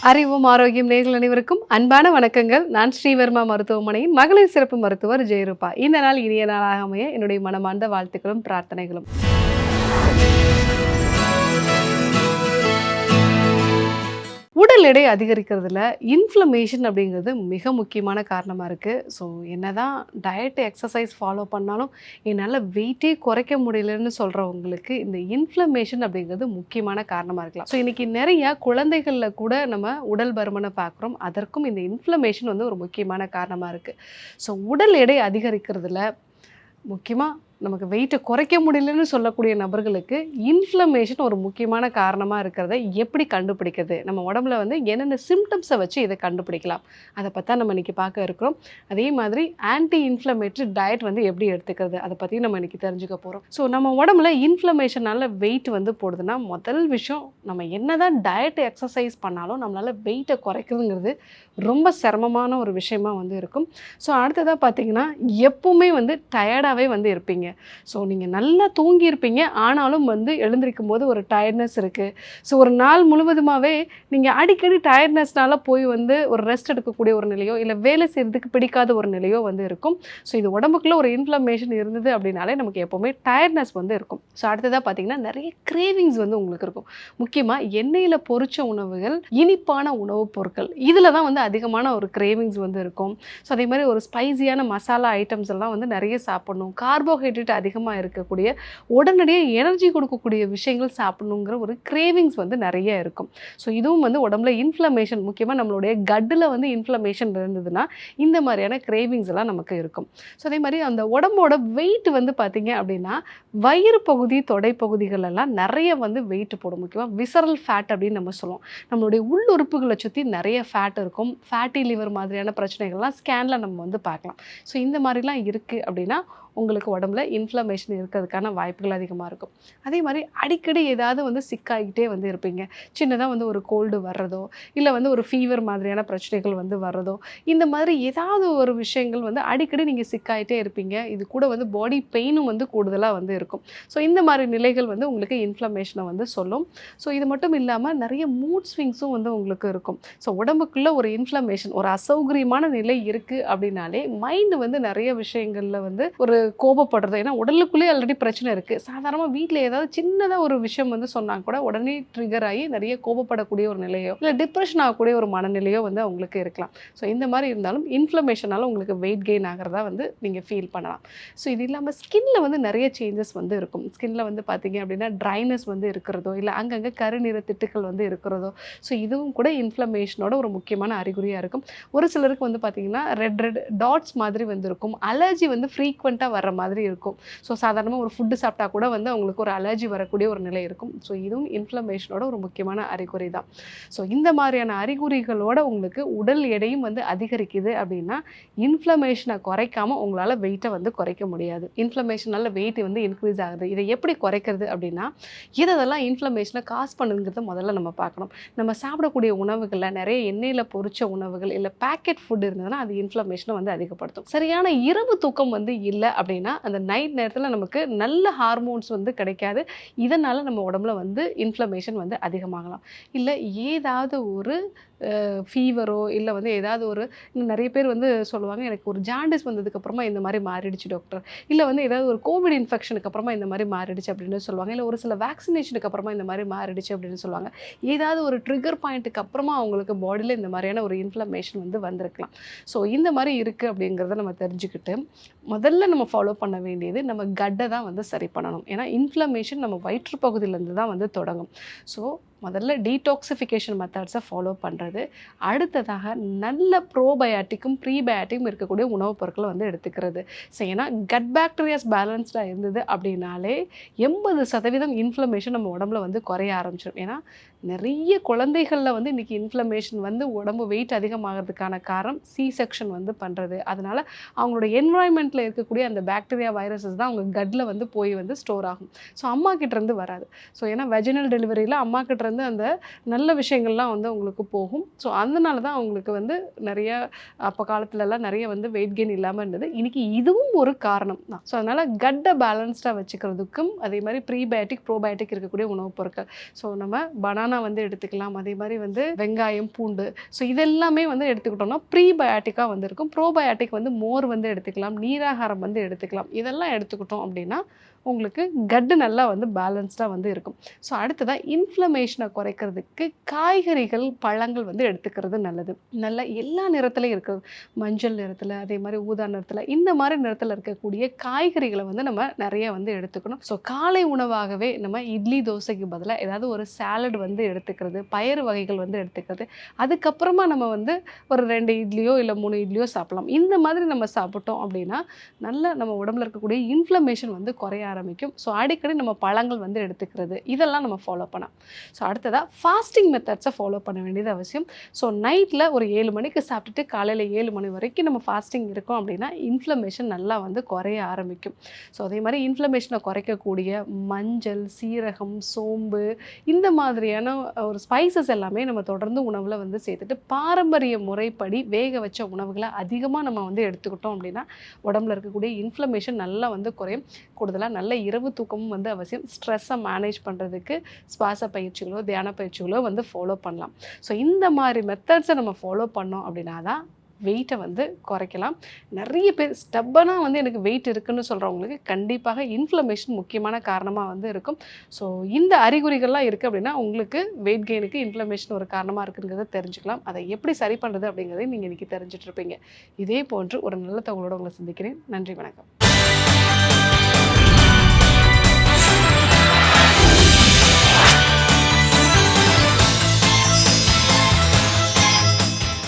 அறிவும் ஆரோக்கியம் நேயர்கள் அனைவருக்கும் அன்பான வணக்கங்கள். நான் ஸ்ரீவர்மா மருத்துவமனையின் மகளிர் சிறப்பு மருத்துவர் ஜெயரூபா. இந்த நாள் இனிய நாளாக அமைய என்னுடைய மனமார்ந்த வாழ்த்துக்களும் பிரார்த்தனைகளும். உடல் எடை அதிகரிக்கிறதுல இன்ஃப்ளமேஷன் அப்படிங்கிறது மிக முக்கியமான காரணமாக இருக்குது. ஸோ என்னதான் டயட் எக்ஸசைஸ் ஃபாலோ பண்ணாலும் என்னால் வெயிட்டே குறைக்க முடியலன்னு சொல்கிறவங்களுக்கு இந்த இன்ஃப்ளமேஷன் அப்படிங்கிறது முக்கியமான காரணமாக இருக்கலாம். ஸோ இன்றைக்கி நிறையா குழந்தைகளில் கூட நம்ம உடல் பருமனை பார்க்குறோம். அதற்கும் இந்த இன்ஃப்ளமேஷன் வந்து ஒரு முக்கியமான காரணமாக இருக்குது. ஸோ உடல் எடை அதிகரிக்கிறதுல முக்கியமாக நமக்கு வெயிட்டை குறைக்க முடியலன்னு சொல்லக்கூடிய நபர்களுக்கு இன்ஃப்ளமேஷன் ஒரு முக்கியமான காரணமாக இருக்கிறத எப்படி கண்டுபிடிக்கிறது, நம்ம உடம்புல வந்து என்னென்ன சிம்டம்ஸை வச்சு இதை கண்டுபிடிக்கலாம், அதை பற்றி நம்ம இன்றைக்கி பார்க்க இருக்கிறோம். அதே மாதிரி ஆன்டி இன்ஃப்ளமேட்டரி டயட் வந்து எப்படி எடுத்துக்கிறது, அதை பற்றி நம்ம இன்றைக்கி தெரிஞ்சுக்க போகிறோம். ஸோ நம்ம உடம்புல இன்ஃப்ளமேஷனால் வெயிட் வந்து போடுதுன்னா முதல் விஷயம், நம்ம என்ன தான் டயட் எக்ஸசைஸ் பண்ணாலும் நம்மளால் வெயிட்டை குறைக்கிறதுங்கிறது ரொம்ப சிரமமான ஒரு விஷயமா வந்து இருக்கும். ஸோ அடுத்ததாக பார்த்தீங்கன்னா எப்பவுமே வந்து டயர்டாகவே வந்து இருப்பீங்க. ஸோ நீங்கள் நல்லா தூங்கியிருப்பீங்க, ஆனாலும் வந்து எழுந்திருக்கும் போது ஒரு டயர்ட்னஸ் இருக்குது. ஸோ ஒரு நாள் முழுவதுமாகவே நீங்கள் அடிக்கடி டயர்ட்னஸ்னால போய் வந்து ஒரு ரெஸ்ட் எடுக்கக்கூடிய ஒரு நிலையோ இல்லை வேலை செய்கிறதுக்கு பிடிக்காத ஒரு நிலையோ வந்து இருக்கும். ஸோ இது உடம்புக்குள்ளே ஒரு இன்ஃப்ளமேஷன் இருந்தது அப்படின்னாலே நமக்கு எப்போவுமே டயர்ட்னஸ் வந்து இருக்கும். ஸோ அடுத்ததாக பார்த்தீங்கன்னா நிறைய கிரேவிங்ஸ் வந்து உங்களுக்கு இருக்கும். முக்கியமாக எண்ணெயில் பொரிச்ச உணவுகள், இனிப்பான உணவுப் பொருட்கள், இதில் தான் வந்து அதிகமான ஒரு கிரேவிங்ஸ் வந்து இருக்கும். ஸோ அதே மாதிரி ஒரு ஸ்பைசியான மசாலா ஐட்டம்ஸ் எல்லாம் வந்து நிறைய சாப்பிடணும், கார்போஹைட்ரேட் அதிகமாக இருக்கக்கூடிய உடனடியாக எனர்ஜி கொடுக்கக்கூடிய விஷயங்கள் சாப்பிடணுங்கிற ஒரு கிரேவிங்ஸ் வந்து நிறைய இருக்கும். ஸோ இதுவும் வந்து உடம்புல இன்ஃப்ளமேஷன், முக்கியமாக நம்மளுடைய கட்டில் வந்து இன்ஃப்ளமேஷன் இருந்ததுன்னா இந்த மாதிரியான கிரேவிங்ஸ் எல்லாம் நமக்கு இருக்கும். ஸோ அதே மாதிரி அந்த உடம்போட வெயிட் வந்து பார்த்திங்க அப்படின்னா வயிறு பகுதி, தொடை பகுதிகள் எல்லாம் நிறைய வந்து வெயிட் போடும். முக்கியமாக விசரல் ஃபேட் அப்படின்னு நம்ம சொல்லுவோம். நம்மளுடைய உள்ளுறுப்புகளை சுற்றி நிறைய ஃபேட் இருக்கும். ஃபேட்டி லிவர் மாதிரியான பிரச்சனைகள்லாம் ஸ்கேனில் நம்ம வந்து பார்க்கலாம். ஸோ இந்த மாதிரிலாம் இருக்குது அப்படின்னா உங்களுக்கு உடம்புல இன்ஃப்ளமேஷன் இருக்கிறதுக்கான வாய்ப்புகள் அதிகமாக இருக்கும். அதே மாதிரி அடிக்கடி ஏதாவது வந்து சிக்காகிட்டே வந்து இருப்பீங்க. சின்னதாக வந்து ஒரு கோல்டு வர்றதோ இல்லை வந்து ஒரு ஃபீவர் மாதிரியான பிரச்சனைகள் வந்து வர்றதோ, இந்த மாதிரி ஏதாவது ஒரு விஷயங்கள் வந்து அடிக்கடி நீங்கள் சிக்காகிட்டே இருப்பீங்க. இது கூட வந்து பாடி பெயினும் வந்து கூடுதலாக வந்து இருக்கும். ஸோ இந்த மாதிரி நிலைகள் வந்து உங்களுக்கு இன்ஃப்ளமேஷனை வந்து சொல்லும். ஸோ இது மட்டும் இல்லாமல் நிறைய மூட் ஸ்விங்ஸும் வந்து உங்களுக்கு இருக்கும். ஸோ உடம்புக்குள்ளே ஒரு இன்ஃப்ளமேஷன், ஒரு அசௌகரியமான நிலை இருக்குது அப்படின்னாலே மைண்டு வந்து நிறைய விஷயங்களில் வந்து ஒரு கோபப்படுறது. ஏன்னா உடலுக்குள்ளே ஆல்ரெடி பிரச்சனை இருக்குது. சாதாரணமாக வீட்டில் ஏதாவது சின்னதாக ஒரு விஷயம் வந்து சொன்னால் கூட உடனே ட்ரிகர் ஆகி நிறைய கோபப்படக்கூடிய ஒரு நிலையோ இல்லை டிப்ரெஷன் ஆகக்கூடிய ஒரு மனநிலையோ வந்து அவங்களுக்கு இருக்கலாம். ஸோ இந்த மாதிரி இருந்தாலும் இன்ஃப்ளமேஷனால் உங்களுக்கு வெயிட் கெயின் ஆகிறதா வந்து நீங்கள் ஃபீல் பண்ணலாம். ஸோ இது இல்லாமல் ஸ்கின்னில் வந்து நிறைய சேஞ்சஸ் வந்து இருக்கும். ஸ்கின்னில் வந்து பார்த்தீங்க அப்படின்னா ட்ரைனஸ் வந்து இருக்கிறதோ இல்லை அங்கங்கே கருநிற திட்டுக்கள் வந்து இருக்கிறதோ, ஸோ இதுவும் கூட இன்ஃப்ளமேஷனோட ஒரு முக்கியமான அறிகுறியாக இருக்கும். ஒரு சிலருக்கு வந்து பார்த்தீங்கன்னா ரெட் ரெட் டாட்ஸ் மாதிரி வந்து இருக்கும். அலர்ஜி வந்து ஃப்ரீக்வெண்ட்டாக வர மாதிரி இருக்கும். ஸோ சாதாரணமாக ஒரு ஃபுட்டு சாப்பிட்டா கூட வந்து அவங்களுக்கு ஒரு அலர்ஜி வரக்கூடிய ஒரு நிலை இருக்கும். ஸோ இதுவும் இன்ஃப்ளமேஷனோட ஒரு முக்கியமான அறிகுறி தான். ஸோ இந்த மாதிரியான அறிகுறிகளோட உங்களுக்கு உடல் எடையும் வந்து அதிகரிக்குது அப்படின்னா இன்ஃப்ளமேஷனை குறைக்காமல் உங்களால் வெயிட்டை வந்து குறைக்க முடியாது. இன்ஃப்ளமேஷனால் வெயிட் வந்து இன்க்ரீஸ் ஆகுது. இதை எப்படி குறைக்கிறது அப்படின்னா இதெல்லாம் இன்ஃப்ளமேஷனை காஸ் பண்ணுங்கிறத முதல்ல நம்ம பார்க்கணும். நம்ம சாப்பிடக்கூடிய உணவுகளில் நிறைய எண்ணெயில் பொரிச்ச உணவுகள் இல்லை பேக்கெட் ஃபுட் இருந்ததுன்னா அது இன்ஃப்ளமேஷனை வந்து அதிகப்படுத்தும். சரியான இரவு தூக்கம் வந்து இல்லை அப்படின்னா அந்த நைட் நேரத்தில் நமக்கு நல்ல ஹார்மோன்ஸ் வந்து கிடைக்காது. இதனால் நம்ம உடம்புல வந்து இன்ஃப்ளமேஷன் வந்து அதிகமாகலாம். இல்லை ஏதாவது ஒரு ஃபீவரோ இல்லை வந்து ஏதாவது ஒரு நிறைய பேர் வந்து சொல்லுவாங்க, எனக்கு ஒரு ஜாண்டிஸ் வந்ததுக்கப்புறமா இந்த மாதிரி மாறிடுச்சு டாக்டர், இல்லை வந்து ஏதாவது ஒரு கோவிட் இன்ஃபெக்ஷனுக்கு அப்புறமா இந்த மாதிரி மாறிடுச்சு அப்படின்னு சொல்லுவாங்க, இல்லை ஒரு சில வேக்சினேஷனுக்கு அப்புறமா இந்த மாதிரி மாறிடுச்சு அப்படின்னு சொல்லுவாங்க. ஏதாவது ஒரு ட்ரிகர் பாயிண்ட்டுக்கு அப்புறமா அவங்களுக்கு பாடியில் இந்த மாதிரியான ஒரு இன்ஃப்ளமேஷன் வந்து வந்திருக்கலாம். ஸோ இந்த மாதிரி இருக்குது அப்படிங்கிறத நம்ம தெரிஞ்சுக்கிட்டு முதல்ல நம்ம ஃபாலோ பண்ண வேண்டியது நம்ம கட்டை தான் வந்து சரி பண்ணணும். ஏன்னா இன்ஃப்ளமேஷன் நம்ம வயிற்று பகுதியிலேருந்து தான் வந்து தொடங்கும். ஸோ முதல்ல டீடாக்சிஃபிகேஷன் மெத்தட்ஸை ஃபாலோ பண்ணுறது, அடுத்ததாக நல்ல ப்ரோபயாட்டிக்கும் ப்ரீபயாட்டிக்கும் இருக்கக்கூடிய உணவுப் பொருட்களை வந்து எடுத்துக்கிறது. ஸோ ஏன்னா கட் பாக்டீரியாஸ் பேலன்ஸ்டாக இருந்தது அப்படின்னாலே 80% இன்ஃப்ளமேஷன் நம்ம உடம்புல வந்து குறைய ஆரம்பிச்சிடும். ஏன்னா நிறைய குழந்தைகளில் வந்து இன்றைக்கி இன்ஃப்ளமேஷன் வந்து உடம்பு வெயிட் அதிகமாகிறதுக்கான காரணம் செக்ஷன் வந்து பண்ணுறது. அதனால் அவங்களோட என்வாயன்மெண்ட்டில் இருக்கக்கூடிய அந்த பாக்டீரியா வைரஸஸ் தான் அவங்க கட்டில் வந்து போய் வந்து ஸ்டோர் ஆகும். ஸோ அம்மா கிட்டேருந்து வராது. ஸோ ஏன்னா வெஜினல் டெலிவரியில் அம்மா கிட்ட மறந்து அந்த நல்ல விஷயங்கள்லாம் வந்து உங்களுக்கு போகும். ஸோ அதனால தான் அவங்களுக்கு வந்து நிறைய அப்போ காலத்துலலாம் நிறைய வந்து வெயிட் கெயின் இல்லாமல் இருந்தது. இன்னைக்கு இதுவும் ஒரு காரணம் தான். ஸோ அதனால் கட்டை பேலன்ஸ்டாக வச்சுக்கிறதுக்கும் அதே மாதிரி ப்ரீபயோட்டிக் ப்ரோபயோட்டிக் இருக்கக்கூடிய உணவுப் பொருட்கள். ஸோ நம்ம பனானா வந்து எடுத்துக்கலாம். அதே மாதிரி வந்து வெங்காயம், பூண்டு. ஸோ இதெல்லாமே வந்து எடுத்துக்கிட்டோம்னா ப்ரீபயோட்டிக்காக வந்து இருக்கும். ப்ரோபயோட்டிக் வந்து மோர் வந்து எடுத்துக்கலாம், நீராகாரம் வந்து எடுத்துக்கலாம். இதெல்லாம் எடுத்துக்கிட்டோம் அப்படின்னா உங்களுக்கு கட்டு நல்லா வந்து பேலன்ஸ்டாக வந்து இருக்கும். ஸோ அடுத்ததாக இன்ஃப்ளமேஷனை குறைக்கிறதுக்கு காய்கறிகள், பழங்கள் வந்து எடுத்துக்கிறது நல்லது. நல்ல எல்லா நிறத்துலையும் இருக்கிறது, மஞ்சள் நிறத்தில், அதே மாதிரி ஊதா நிறத்தில், இந்த மாதிரி நிறத்தில் இருக்கக்கூடிய காய்கறிகளை வந்து நம்ம நிறைய வந்து எடுத்துக்கணும். ஸோ காலை உணவாகவே நம்ம இட்லி தோசைக்கு பதிலாக ஏதாவது ஒரு சாலட் வந்து எடுத்துக்கிறது, பயறு வகைகள் வந்து எடுத்துக்கிறது. அதுக்கப்புறமா நம்ம வந்து ஒரு 2 இட்லியோ இல்லை 3 இட்லியோ சாப்பிடலாம். இந்த மாதிரி நம்ம சாப்பிட்டோம் அப்படின்னா நல்ல நம்ம உடம்புல இருக்கக்கூடிய இன்ஃப்ளமேஷன் வந்து குறைய ஆரம்பிக்கும். ஸோ அடிக்கடி நம்ம பழங்கள் வந்து எடுத்துக்கிறது, இதெல்லாம் நம்ம ஃபாலோ பண்ணலாம். ஸோ அடுத்ததாக ஃபாஸ்டிங் மெத்தட்ஸை ஃபாலோ பண்ண வேண்டியது அவசியம். ஸோ நைட்டில் ஒரு 7 மணிக்கு சாப்பிட்டுட்டு காலையில் 7 மணி வரைக்கும் நம்ம ஃபாஸ்டிங் இருக்கோம் அப்படின்னா இன்ஃப்ளமேஷன் நல்லா வந்து குறைய ஆரம்பிக்கும். ஸோ அதே மாதிரி இன்ஃப்ளமேஷனை குறைக்கக்கூடிய மஞ்சள், சீரகம், சோம்பு இந்த மாதிரியான ஒரு ஸ்பைசஸ் எல்லாமே நம்ம தொடர்ந்து உணவில் வந்து சேர்த்துட்டு பாரம்பரிய முறைப்படி வேக வச்ச உணவுகளை அதிகமாக நம்ம வந்து எடுத்துக்கிட்டோம் அப்படின்னா உடம்புல இருக்கக்கூடிய இன்ஃப்ளமேஷன் நல்லா வந்து குறையும். கூடுதலாக நல்ல இரவு தூக்கமும் வந்து அவசியம். ஸ்ட்ரெஸ்ஸை மேனேஜ் பண்ணுறதுக்கு சுவாச பயிற்சிகளோ தியான பயிற்சிகளோ வந்து ஃபாலோ பண்ணலாம். ஸோ இந்த மாதிரி மெத்தட்ஸை நம்ம ஃபாலோ பண்ணோம் அப்படின்னா தான் வெயிட்டை வந்து குறைக்கலாம். நிறைய பேர் ஸ்டப்பனாக வந்து எனக்கு வெயிட் இருக்குன்னு சொல்கிறவங்களுக்கு கண்டிப்பாக இன்ஃப்ளமேஷன் முக்கியமான காரணமாக வந்து இருக்கும். ஸோ இந்த அறிகுறிகள்லாம் இருக்குது அப்படின்னா உங்களுக்கு வெயிட் கெயினுக்கு இன்ஃப்ளமேஷன் ஒரு காரணமாக இருக்குங்கிறத தெரிஞ்சுக்கலாம். அதை எப்படி சரி பண்ணுறது அப்படிங்கிறதையும் நீங்கள் இன்றைக்கி தெரிஞ்சிட்ருப்பீங்க. இதே போன்று ஒரு நல்ல தகவலோடு உங்களை சந்திக்கிறேன். நன்றி, வணக்கம்.